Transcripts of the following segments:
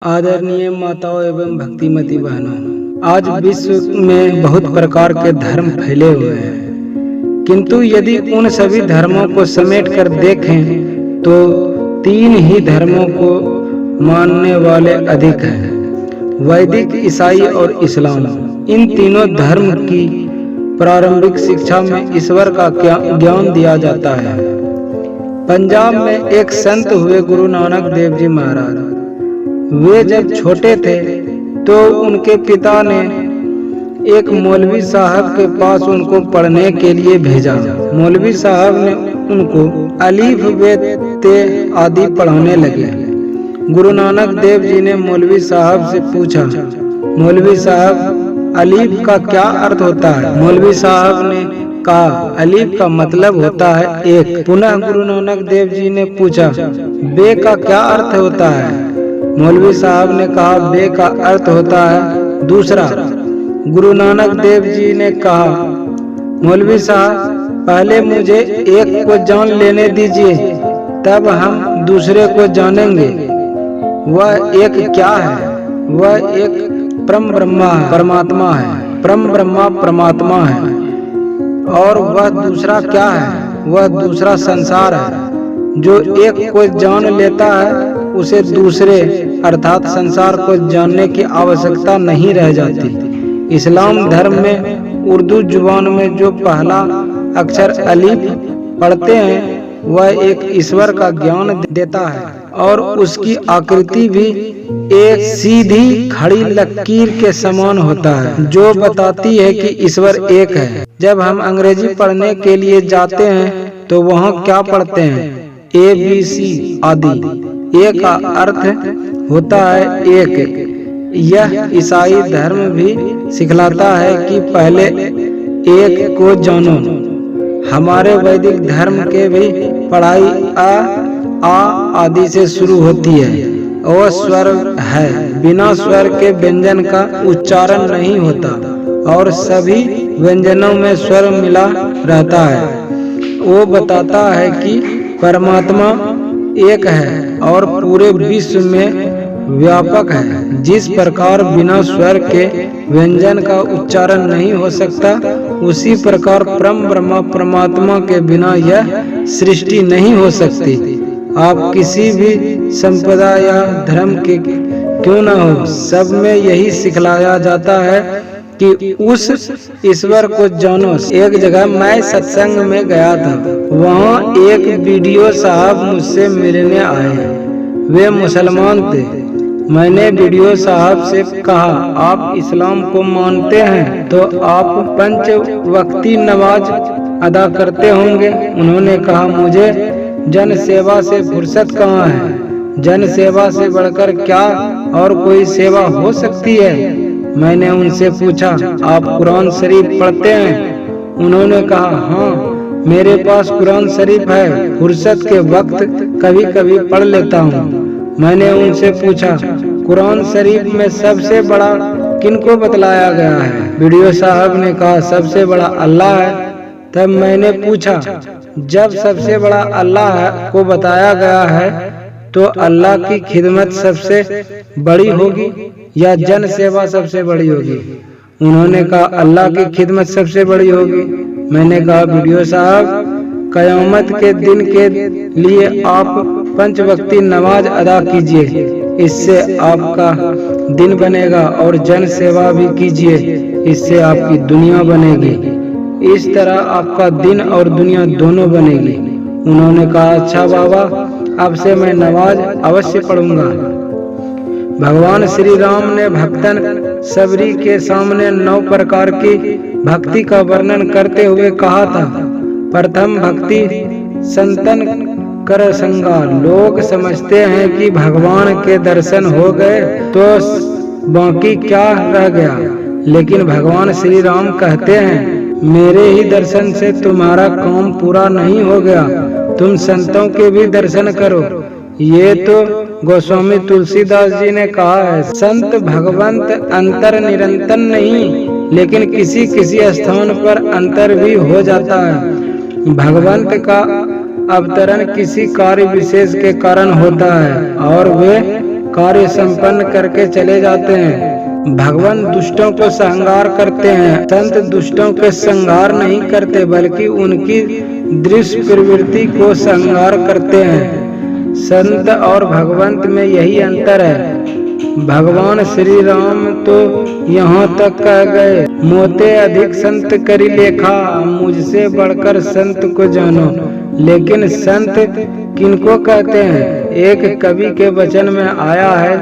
आदरणीय माताओं एवं भक्तिमती बहनों, आज विश्व में बहुत प्रकार के धर्म फैले हुए हैं, किंतु यदि उन सभी धर्मों को समेट कर देखें तो तीन ही धर्मों को मानने वाले अधिक हैं: वैदिक, ईसाई और इस्लाम। इन तीनों धर्म की प्रारंभिक शिक्षा में ईश्वर का ज्ञान दिया जाता है। पंजाब में एक संत हुए गुरु नानक देव जी महाराज। वे जब छोटे थे तो उनके पिता ने एक मौलवी साहब के पास उनको पढ़ने के लिए भेजा। मौलवी साहब ने उनको अलीफ बे ते आदि पढ़ाने लगे। गुरु नानक देव जी ने मौलवी साहब से पूछा, मौलवी साहब, अलीफ का क्या अर्थ होता है? मौलवी साहब ने कहा, अलीफ का मतलब होता है एक। पुनः गुरु नानक देव जी ने पूछा, बे का क्या अर्थ होता है? मौलवी साहब ने कहा, बे का अर्थ होता है दूसरा। गुरु नानक देव जी ने कहा, मौलवी साहब, पहले मुझे एक को जान लेने दीजिए, तब हम दूसरे को जानेंगे। वह एक क्या है? वह एक परम ब्रह्मा है, परमात्मा है। परम ब्रह्मा परमात्मा है। और वह दूसरा क्या है? वह दूसरा संसार है। जो एक को जान लेता है उसे दूसरे अर्थात संसार को जानने की आवश्यकता नहीं रह जाती। इस्लाम धर्म में उर्दू जुबान में जो पहला अक्षर अलीफ पढ़ते हैं वह एक ईश्वर का ज्ञान देता है और उसकी आकृति भी एक सीधी खड़ी लकीर के समान होता है जो बताती है कि ईश्वर एक है। जब हम अंग्रेजी पढ़ने के लिए जाते हैं तो वहाँ क्या पढ़ते हैं? ABC आदि। ए का अर्थ होता है एक। यह ईसाई धर्म भी सिखलाता है कि पहले एक को जानो। हमारे वैदिक धर्म के भी पढ़ाई आ आदि से शुरू होती है। वह स्वर है, बिना स्वर के व्यंजन का उच्चारण नहीं होता और सभी व्यंजनों में स्वर मिला रहता है। वो बताता है कि परमात्मा एक है और पूरे विश्व में व्यापक है। जिस प्रकार बिना स्वर के व्यंजन का उच्चारण नहीं हो सकता, उसी प्रकार परम ब्रह्मा परमात्मा के बिना यह सृष्टि नहीं हो सकती। आप किसी भी संप्रदाय या धर्म के क्यों न हो, सब में यही सिखलाया जाता है कि उस ईश्वर को जानो। एक जगह मैं सत्संग में गया था, वहाँ एक वीडियो साहब मुझसे मिलने आए। वे मुसलमान थे। मैंने वीडियो साहब से कहा, आप इस्लाम को मानते हैं तो आप 5 वक्ती नमाज अदा करते होंगे। उन्होंने कहा, मुझे जन सेवा से फुर्सत कहाँ है? जन सेवा से बढ़कर क्या और कोई सेवा हो सकती है? मैंने उनसे पूछा, आप कुरान शरीफ पढ़ते हैं? उन्होंने कहा, हाँ, मेरे पास कुरान शरीफ है, फुर्सत के वक्त कभी कभी पढ़ लेता हूँ। मैंने उनसे पूछा, कुरान शरीफ में सबसे बड़ा किनको बतलाया गया है? वीडियो साहब ने कहा, सबसे बड़ा अल्लाह है। तब मैंने पूछा, जब सबसे बड़ा अल्लाह को बताया गया है तो अल्लाह की खिदमत सबसे बड़ी होगी या जन सेवा सबसे बड़ी होगी? उन्होंने कहा, अल्लाह की खिदमत सबसे बड़ी होगी। मैंने कहा, वीडियो साहब, कयामत के दिन के लिए आप 5 वक्ती नमाज अदा कीजिए, इससे आपका दिन बनेगा, और जन सेवा भी कीजिए, इससे आपकी दुनिया बनेगी। इस तरह आपका दिन और दुनिया दोनों बनेगी। उन्होंने कहा, अच्छा बाबा, अब से मैं नमाज अवश्य पढ़ूंगा। भगवान श्री राम ने भक्तन सबरी के सामने 9 प्रकार की भक्ति का वर्णन करते हुए कहा था, प्रथम भक्ति संतन कर संगा। लोग समझते हैं कि भगवान के दर्शन हो गए तो बाकी क्या रह गया, लेकिन भगवान श्री राम कहते हैं, मेरे ही दर्शन से तुम्हारा काम पूरा नहीं हो गया, तुम संतों के भी दर्शन करो। ये तो गोस्वामी तुलसीदास जी ने कहा है, संत भगवंत अंतर निरंतर नहीं, लेकिन किसी किसी स्थान पर अंतर भी हो जाता है। भगवंत का अवतरण किसी कार्य विशेष के कारण होता है और वे कार्य संपन्न करके चले जाते हैं। भगवान दुष्टों को संहार करते हैं। संत दुष्टों के संहार नहीं करते बल्कि उनकी दृश्य प्रवृत्ति को संहार करते हैं। संत और भगवंत में यही अंतर है। भगवान श्री राम तो यहाँ तक कह गए, मोते अधिक संत करी लेखा, मुझसे बढ़कर संत को जानो। लेकिन संत किनको कहते हैं? एक कवि के वचन में आया है,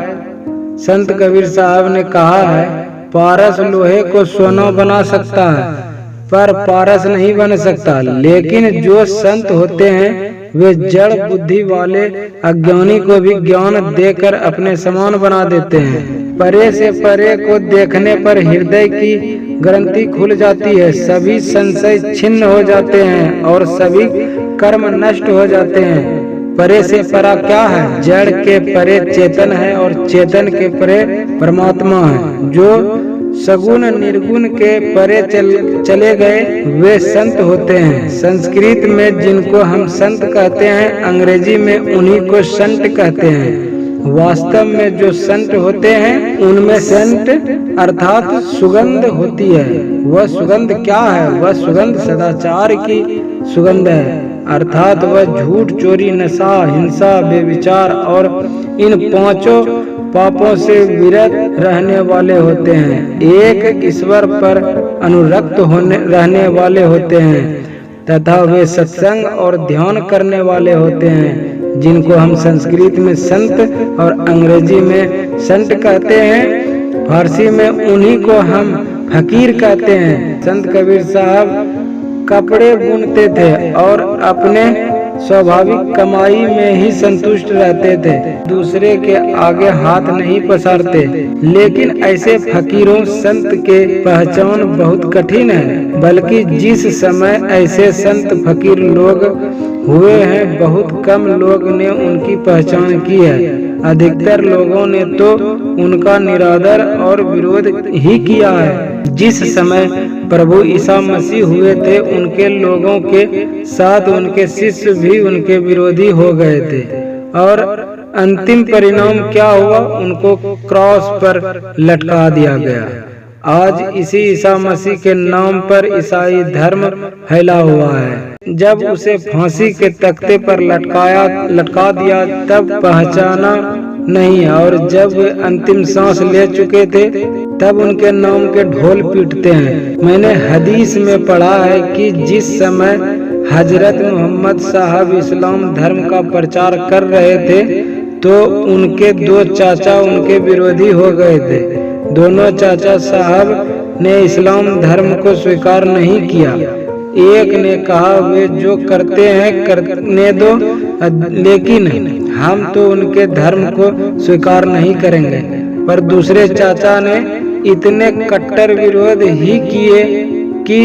संत कबीर साहब ने कहा है, पारस लोहे को सोना बना सकता है पर पारस नहीं बन सकता। लेकिन जो संत होते हैं वे जड़ बुद्धि वाले अज्ञानी को भी ज्ञान देकर अपने समान बना देते हैं। परे से परे को देखने पर हृदय की ग्रंथि खुल जाती है, सभी संशय छिन्न हो जाते हैं और सभी कर्म नष्ट हो जाते हैं। परे से परा क्या है? जड़ के परे चेतन है और चेतन के परे परमात्मा है। जो सगुण निर्गुण के परे चले गए वे संत होते हैं। संस्कृत में जिनको हम संत कहते हैं, अंग्रेजी में उन्हीं को संत कहते हैं। वास्तव में जो संत होते हैं उनमें संत अर्थात सुगंध होती है। वह सुगंध क्या है? वह सुगंध सदाचार की सुगंध है, अर्थात वह झूठ, चोरी, नशा, हिंसा, बेविचार और इन पांचों पापों से विरत रहने वाले होते हैं। एक ईश्वर पर अनुरक्त रहने वाले होते हैं तथा वे सत्संग और ध्यान करने वाले होते हैं, जिनको हम संस्कृत में संत और अंग्रेजी में संत कहते हैं। फारसी में उन्हीं को हम फकीर कहते हैं। संत कबीर साहब कपड़े बुनते थे और अपने स्वाभाविक कमाई में ही संतुष्ट रहते थे, दूसरे के आगे हाथ नहीं पसारते। लेकिन ऐसे फकीरों संत के पहचान बहुत कठिन है, बल्कि जिस समय ऐसे संत फकीर लोग हुए हैं, बहुत कम लोग ने उनकी पहचान की है। अधिकतर लोगों ने तो उनका निरादर और विरोध ही किया है। जिस समय प्रभु ईसा मसीह हुए थे, उनके लोगों के साथ उनके शिष्य भी उनके विरोधी हो गए थे और अंतिम परिणाम क्या हुआ? उनको क्रॉस पर लटका दिया गया। आज इसी ईसा मसीह के नाम पर ईसाई धर्म फैला हुआ है। जब उसे फांसी के तख्ते पर लटका दिया तब पहचाना नहीं, और जब वे अंतिम सांस ले चुके थे तब उनके नाम के ढोल पीटते हैं। मैंने हदीस में पढ़ा है कि जिस समय हजरत मोहम्मद साहब इस्लाम धर्म का प्रचार कर रहे थे तो उनके दो चाचा उनके विरोधी हो गए थे। दोनों चाचा साहब ने इस्लाम धर्म को स्वीकार नहीं किया। एक ने कहा वे जो करते हैं करने दो, लेकिन हम तो उनके धर्म को स्वीकार नहीं करेंगे। पर दूसरे चाचा ने इतने कट्टर विरोध ही किए कि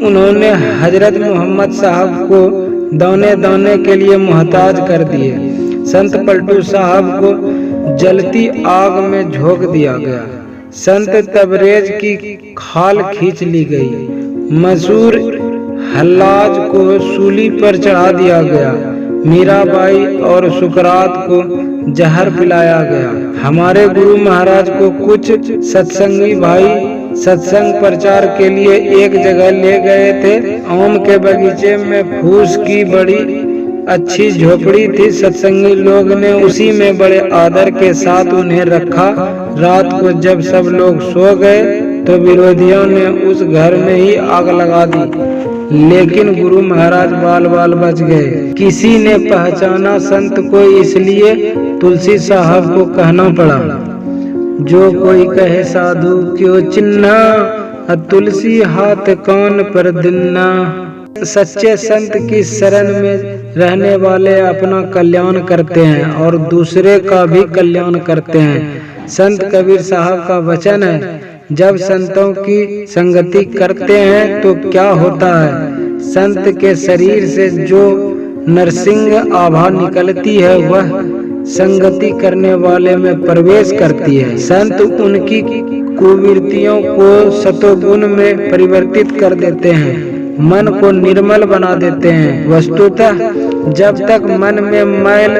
उन्होंने हजरत मोहम्मद साहब को दाने दाने के लिए मुहताज कर दिए। संत पलटू साहब को जलती आग में झोंक दिया गया। संत तबरेज की खाल खींच ली गई। मशहूर हल्लाज को सूली पर चढ़ा दिया गया। मीराबाई और सुकरात को जहर पिलाया गया। हमारे गुरु महाराज को कुछ सत्संगी भाई सत्संग प्रचार के लिए एक जगह ले गए थे। आम के बगीचे में फूस की बड़ी अच्छी झोपड़ी थी। सत्संगी लोग ने उसी में बड़े आदर के साथ उन्हें रखा। रात को जब सब लोग सो गए तो विरोधियों ने उस घर में ही आग लगा दी, लेकिन गुरु महाराज बाल बाल बच गए। किसी ने पहचाना संत को, इसलिए तुलसी साहब को कहना पड़ा, जो कोई कहे साधु क्यों चिन्ना, तुलसी हाथ कान पर दिन्ना। सच्चे संत की शरण में रहने वाले अपना कल्याण करते हैं और दूसरे का भी कल्याण करते हैं। संत कबीर साहब का वचन है, जब संतों की संगति करते हैं तो क्या होता है? संत के शरीर से जो नरसिंह आभा निकलती है वह संगति करने वाले में प्रवेश करती है। संत उनकी कुवृत्तियों को सतोगुण में परिवर्तित कर देते हैं, मन को निर्मल बना देते हैं। वस्तुतः जब तक मन में मैल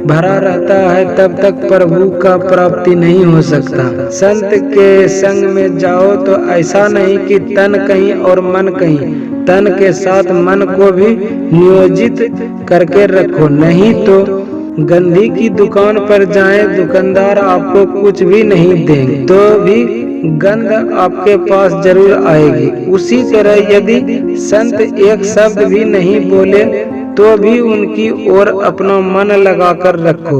भरा रहता है तब तक प्रभु का प्राप्ति नहीं हो सकता। संत के संग में जाओ तो ऐसा नहीं कि तन कहीं और मन कहीं, तन के साथ मन को भी नियोजित करके रखो, नहीं तो गंधी की दुकान पर जाएं, दुकानदार आपको कुछ भी नहीं देंगे तो भी गंध आपके पास जरूर आएगी। उसी तरह यदि संत एक शब्द भी नहीं बोले तो भी उनकी ओर अपना मन लगाकर रखो,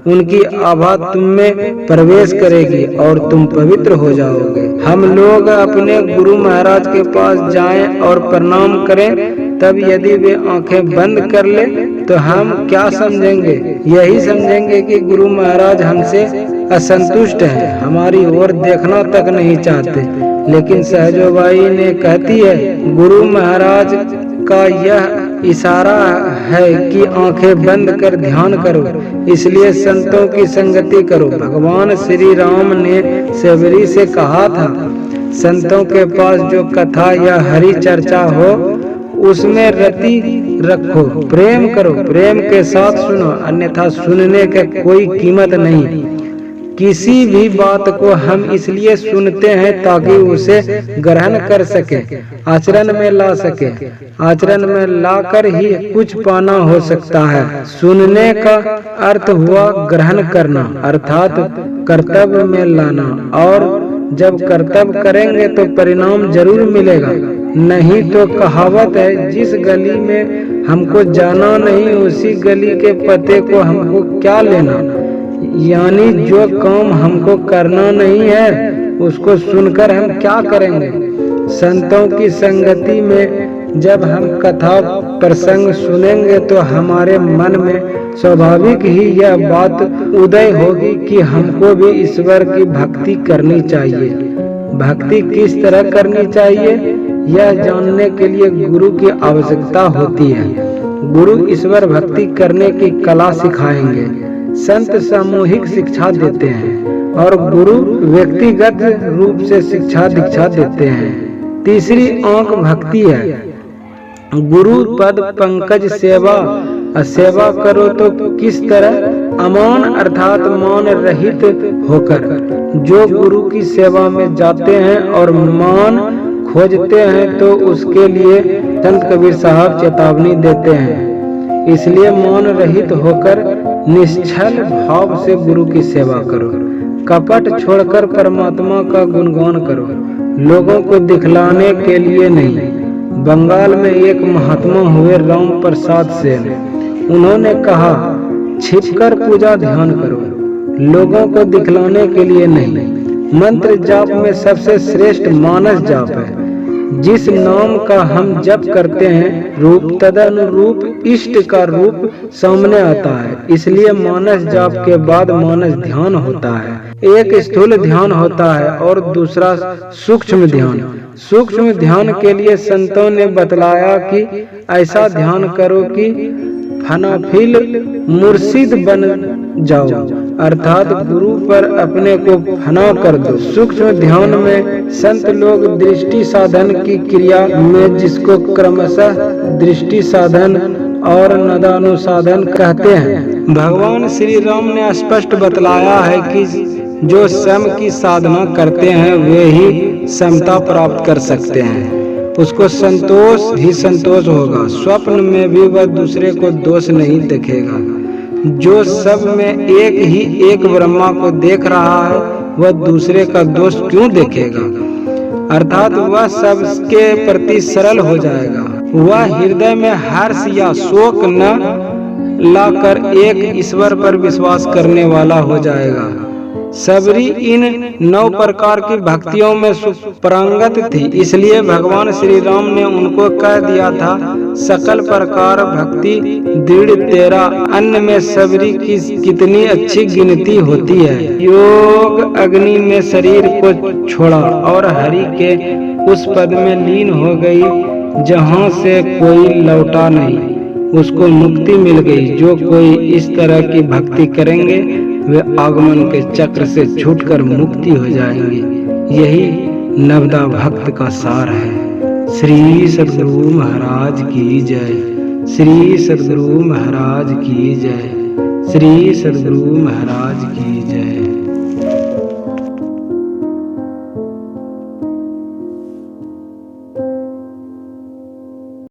उनकी आभा तुम में प्रवेश करेगी और तुम पवित्र हो जाओगे। हम लोग अपने गुरु महाराज के पास जाएं और प्रणाम करें, तब यदि वे आंखें बंद कर ले तो हम क्या समझेंगे? यही समझेंगे कि गुरु महाराज हमसे असंतुष्ट हैं, हमारी ओर देखना तक नहीं चाहते। लेकिन सहजोबाई ने कहती है, गुरु महाराज का यह इशारा है कि आंखें बंद कर ध्यान करो, इसलिए संतों की संगति करो। भगवान श्री राम ने सबरी से कहा था, संतों के पास जो कथा या हरि चर्चा हो उसमें रति रखो, प्रेम करो, प्रेम के साथ सुनो, अन्यथा सुनने के कोई कीमत नहीं। किसी भी बात को हम इसलिए सुनते हैं ताकि उसे ग्रहण कर सके, आचरण में ला सके। आचरण में लाकर ही कुछ पाना हो सकता है। सुनने का अर्थ हुआ ग्रहण करना, अर्थात कर्तव्य में लाना, और जब कर्तव्य करेंगे तो परिणाम जरूर मिलेगा। नहीं तो कहावत है, जिस गली में हमको जाना नहीं उसी गली के पते को हमको क्या लेना। यानी जो काम हमको करना नहीं है उसको सुनकर हम क्या करेंगे। संतों की संगति में जब हम कथा प्रसंग सुनेंगे तो हमारे मन में स्वाभाविक ही यह बात उदय होगी कि हमको भी ईश्वर की भक्ति करनी चाहिए। भक्ति किस तरह करनी चाहिए यह जानने के लिए गुरु की आवश्यकता होती है। गुरु ईश्वर भक्ति करने की कला सिखाएंगे। संत सामूहिक शिक्षा देते हैं और गुरु व्यक्तिगत रूप से शिक्षा दीक्षा देते हैं। तीसरी आंख भक्ति है। गुरु पद पंकज सेवा, सेवा करो तो किस तरह? अमान अर्थात मान रहित होकर। जो गुरु की सेवा में जाते हैं और मान खोजते हैं तो उसके लिए संत कबीर साहब चेतावनी देते हैं। इसलिए मान रहित होकर निश्चल भाव से गुरु की सेवा करो। कपट छोड़कर परमात्मा का गुणगान करो, लोगों को दिखलाने के लिए नहीं। बंगाल में एक महात्मा हुए राम प्रसाद सेन, उन्होंने कहा, छिपकर पूजा ध्यान करो, लोगों को दिखलाने के लिए नहीं। मंत्र जाप में सबसे श्रेष्ठ मानस जाप है। जिस नाम का हम जप करते हैं रूप तदनुरूप इष्ट का रूप सामने आता है। इसलिए मानस जाप के बाद मानस ध्यान होता है। एक स्थूल ध्यान होता है और दूसरा सूक्ष्म ध्यान। सूक्ष्म ध्यान के लिए संतों ने बतलाया कि ऐसा ध्यान करो कि फनाफिल मुर्शिद बन जाओ, अर्थात गुरु पर अपने को फना कर दो। सूक्ष्म ध्यान में संत लोग दृष्टि साधन की क्रिया में, जिसको क्रमशः दृष्टि साधन और नदानुसाधन कहते हैं, भगवान श्री राम ने स्पष्ट बतलाया है कि जो सम की साधना करते हैं वे ही समता प्राप्त कर सकते हैं। उसको संतोष ही संतोष होगा। स्वप्न में भी वह दूसरे को दोष नहीं देखेगा। जो सब में एक ही एक ब्रह्मा को देख रहा है वह दूसरे का दोष क्यों देखेगा? अर्थात वह सबके प्रति सरल हो जाएगा। वह हृदय में हर्ष या शोक न लाकर एक ईश्वर पर विश्वास करने वाला हो जाएगा। सबरी इन 9 प्रकार की भक्तियों में सुप्रांगत थी, इसलिए भगवान श्री राम ने उनको कह दिया था, सकल प्रकार भक्ति दृढ़ तेरा। अन्य में सबरी की कितनी अच्छी गिनती होती है। योग अग्नि में शरीर को छोड़ा और हरि के उस पद में लीन हो गई जहाँ से कोई लौटा नहीं। उसको मुक्ति मिल गई। जो कोई इस तरह की भक्ति करेंगे वे आगमन के चक्र से छूटकर मुक्ति हो जाएंगे। यही नवदा भक्त का सार है। श्री सद्गुरु महाराज की जय। श्री सद्गुरु महाराज की जय। श्री सद्गुरु महाराज की जय।